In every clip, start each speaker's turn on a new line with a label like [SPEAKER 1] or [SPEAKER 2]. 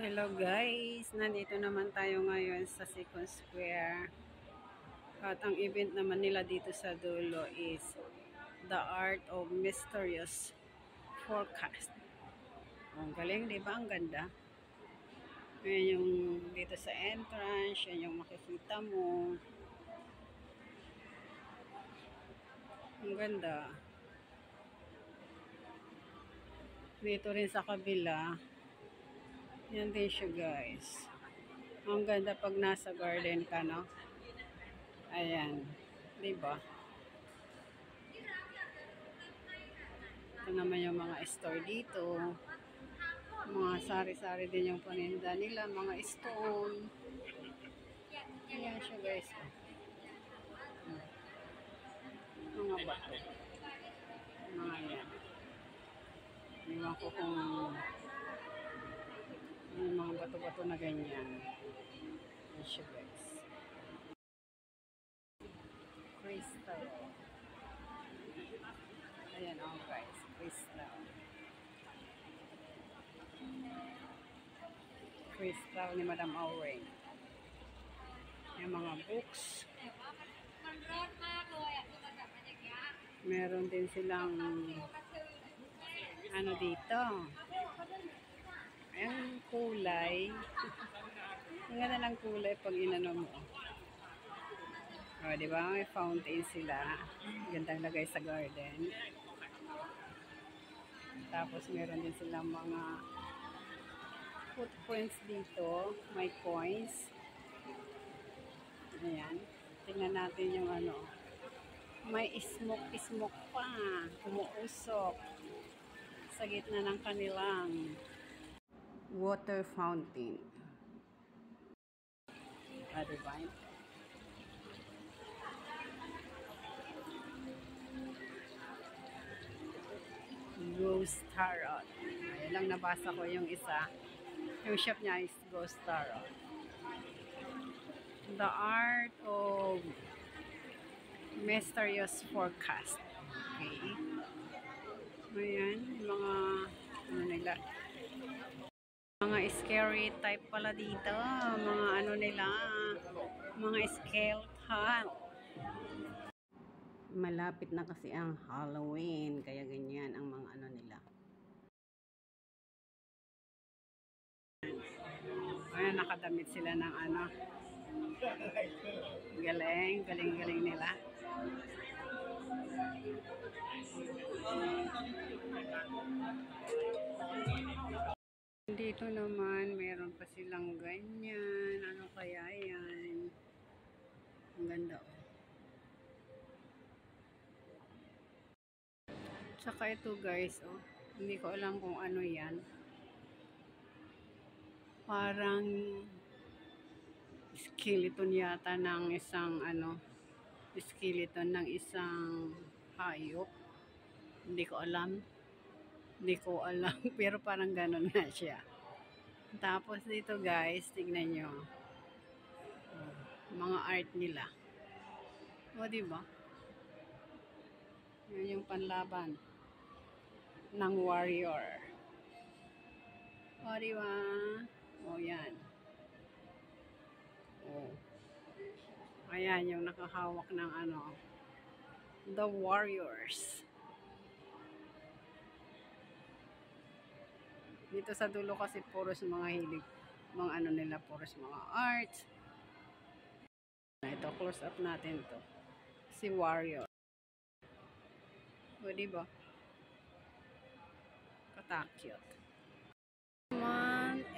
[SPEAKER 1] Hello guys, nandito naman tayo ngayon sa Second Square. At ang event naman nila dito sa dulo is The Art of Mysterious Forecast. Ang galing, di ba? Ang ganda. Yan yung dito sa entrance, yan yung makikita mo. Ang ganda. Dito rin sa kabila. Yan din siya guys. Ang ganda pag nasa garden ka, no? Ayan. Diba? Ito naman yung mga store dito. Mga sari-sari din yung paninda nila. Mga stone. Ayan siya guys. Mga bato. Mga yan. Iwan ko kung yung mga bato-bato na ganyan. Ayan siya guys. Crystal. Ayan oh guys. Crystal. Crystal ni Madam Auring. Yung mga books. Meron din silang ano dito. Ayan kulay. Ang ganda ng kulay pag inano mo. O, diba? May fountain sila. Gandang lagay sa garden. Tapos meron din silang mga footprints dito. May coins. Ayan. Tingnan natin yung ano. May smoke pa. Umuusok. Sa gitna ng kanilang water fountain. Diba? Ghost Tarot. Ayan lang nabasa ko yung isa. Yung shop niya is Ghost Tarot. The Art of Mysterious Forecast. Okay. Ayan. Mga ano nila. Mga scary type pala dito. Mga ano nila. Mga skeleton. Malapit na kasi ang Halloween. Kaya ganyan ang mga ano nila. Ayan, nakadamit sila ng ano. Galing. Galing nila. Dito naman, meron pa silang ganyan. Ano kaya yan? Ang ganda oh. Tsaka ito guys, oh. Hindi ko alam kung ano yan. Parang skeleton yata ng isang ano. Skeleton ng isang hayop. Hindi ko alam. Pero parang ganun na siya. Tapos dito guys, tignan nyo. Mga art nila. O, diba? Yan yung panlaban ng warrior. O, diba? O, yan. O. Ayan, yung nakahawak ng ano. The Warriors. Dito sa dulo kasi puros mga hilig. Mga ano nila, puros mga art. Ito, close up natin to. Si Warrior. O, diba? Katakyot.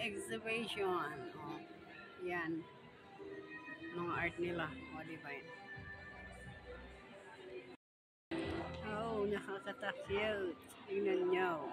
[SPEAKER 1] Exhibition. O, yan. Mga art nila. O, diba yan? Oh, nakakatakyot. Tingnan nyo.